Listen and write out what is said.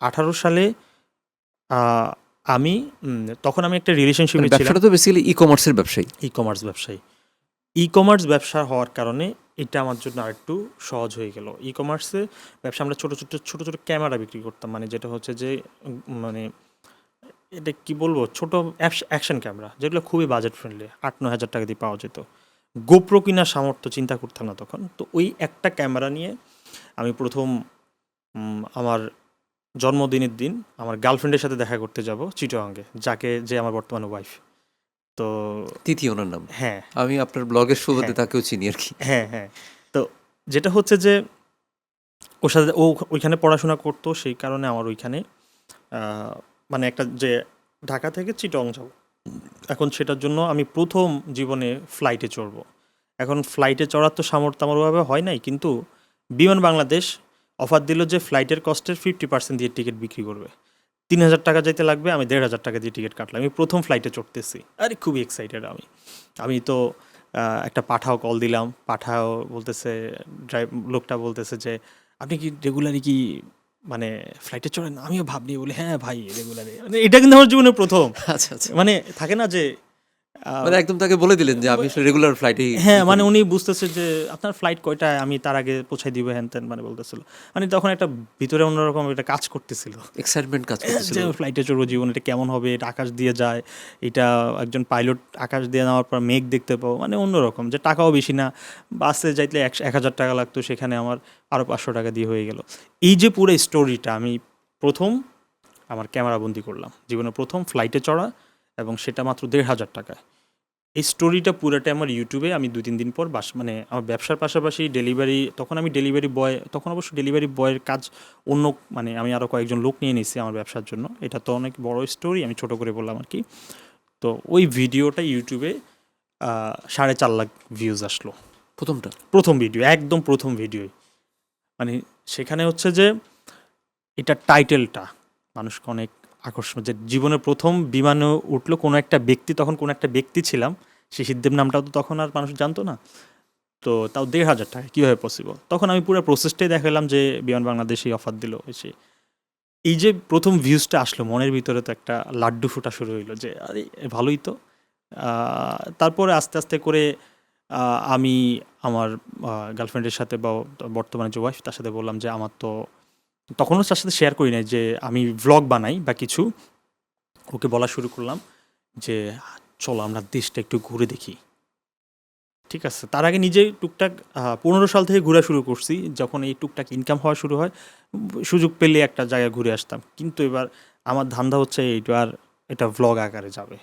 2018 সালে আমি তখন আমি একটা রিলেশনশিপে ছিলাম। ব্যবসাটা তো বেসিক্যালি ই-কমার্সের ব্যবসায়ী। ই কমার্স ব্যবসা হওয়ার কারণে এটা আমার জন্য আরেকটু সহজ হয়ে গেল। ই কমার্সে ব্যবসা আমরা ছোটো ছোটো ক্যামেরা বিক্রি করতাম, মানে যেটা হচ্ছে যে মানে এটা কি বলবো, ছোটো অ্যাকশন ক্যামেরা যেগুলো খুবই বাজেট ফ্রেন্ডলি, 8-9 হাজার টাকা দিয়ে পাওয়া যেত। গোপ্রো কেনার সামর্থ্য চিন্তা করতাম না তখন। তো ওই একটা ক্যামেরা নিয়ে আমি প্রথম আমার জন্মদিনের দিন আমার গার্লফ্রেন্ডের সাথে দেখা করতে যাব চিটাগাঙ্গে, যে আমার বর্তমানে ওয়াইফ। তো তিথি ওনার নাম। হ্যাঁ, আমি আপনার ব্লগের শুরুতে তাকেও চিনি আর কি। হ্যাঁ। তো যেটা হচ্ছে যে ওর সাথে ওইখানে পড়াশোনা করতো, সেই কারণে আমার ওইখানে মানে একটা যে ঢাকা থেকে চিটং যাব, এখন সেটার জন্য আমি প্রথম জীবনে ফ্লাইটে চড়বো। এখন ফ্লাইটে চড়ার তো সামর্থ্য আমার ওভাবে হয় নাই, কিন্তু বিমান বাংলাদেশ অফার দিল যে ফ্লাইটের কস্টের 50% দিয়ে টিকিট বিক্রি করবে। 3,000 টাকা যাইতে লাগবে, আমি 1,500 টাকা দিয়ে টিকিট কাটলাম। আমি প্রথম ফ্লাইটে চড়তেছি, আরে খুবই এক্সাইটেড আমি তো একটা পাঠাও কল দিলাম, পাঠাও বলতেছে, লোকটা বলতেছে যে আপনি কি রেগুলারই কি মানে ফ্লাইটে চড়েন? আমিও ভাবনি, বলি হ্যাঁ ভাই রেগুলারই। মানে এটা কিন্তু আমার জীবনে প্রথম। আচ্ছা আচ্ছা, মানে থাকে না যে মানে একদম তাকে বলে দিলেন যে আমি রেগুলার ফ্লাইটেই। হ্যাঁ, মানে উনি বুঝতেছে যে আপনার ফ্লাইট কয়টায়, আমি তার আগে পৌঁছাই দিব, হ্যান ত্যান মানে বলতেছিল। মানে তখন একটা ভিতরে অন্যরকম একটা কাজ করতেছিল, এক্সাইটমেন্ট কাজ করতেছিল। যে ফ্লাইটে চড়বো, জীবন এটা কেমন হবে, এটা আকাশ দিয়ে যায়, এটা একজন পাইলট আকাশ দিয়ে নেওয়ার পর মেঘ দেখতে পাবো, মানে অন্যরকম। যে টাকাও বেশি না, বাসে যাইতে 1,000 টাকা লাগতো, সেখানে আমার আরও 500 টাকা দিয়ে হয়ে গেল। এই যে পুরো স্টোরিটা আমি প্রথম আমার ক্যামেরা বন্দি করলাম, জীবনে প্রথম ফ্লাইটে চড়া, এবং সেটা মাত্র 1,500 টাকায়। এই স্টোরিটা পুরোটা আমার ইউটিউবে আমি 2-3 দিন পর মানে আমার ব্যবসার পাশাপাশি ডেলিভারি, তখন আমি ডেলিভারি বয়, তখন অবশ্য ডেলিভারি বয়ের কাজ অন্য, মানে আমি আরও কয়েকজন লোক নিয়ে নিয়েছি আমার ব্যবসার জন্য। এটা তো অনেক বড় স্টোরি, আমি ছোট করে বললাম আর কি। তো ওই ভিডিওটা ইউটিউবে 4.5 লাখ ভিউজ আসলো। প্রথম ভিডিও, একদম প্রথম ভিডিওই। মানে সেখানে হচ্ছে যে এটা টাইটেলটা মানুষকে অনেক আকর্ষণ, যে জীবনের প্রথম বিমানে উঠলো কোনো একটা ব্যক্তি, তখন কোনো একটা ব্যক্তি ছিলাম, শিশিরদেব নামটাও তো তখন আর মানুষ জানতো না। তো তাও 1,500 টাকা কীভাবে পসিবল? তখন আমি পুরো প্রসেসটাই দেখালাম যে বিমান বাংলাদেশই অফার দিল এসে। এই যে প্রথম ভিউজটা আসলো, মনের ভিতরে তো একটা লাড্ডু ফোটা শুরু হইলো যে আরে ভালোই তো। তারপরে আস্তে আস্তে করে আমি আমার গার্লফ্রেন্ডের সাথে বা বর্তমানে যে ওয়াইফ, তার সাথে বললাম যে আমার তো, তখনও তার সাথে শেয়ার করি নাই যে আমি ভ্লগ বানাই বা কিছু। ওকে বলা শুরু করলাম যে চলো আমরা দেশটা একটু ঘুরে দেখি। ঠিক আছে, তার আগে নিজে টুকটাক 15 সাল থেকে ঘোরা শুরু করছি, যখন এই টুকটাক ইনকাম হওয়া শুরু হয়, সুযোগ পেলে একটা জায়গায় ঘুরে আসতাম। কিন্তু এবার আমার ধান্দা হচ্ছে এটা ভ্লগ আকারে যাবে।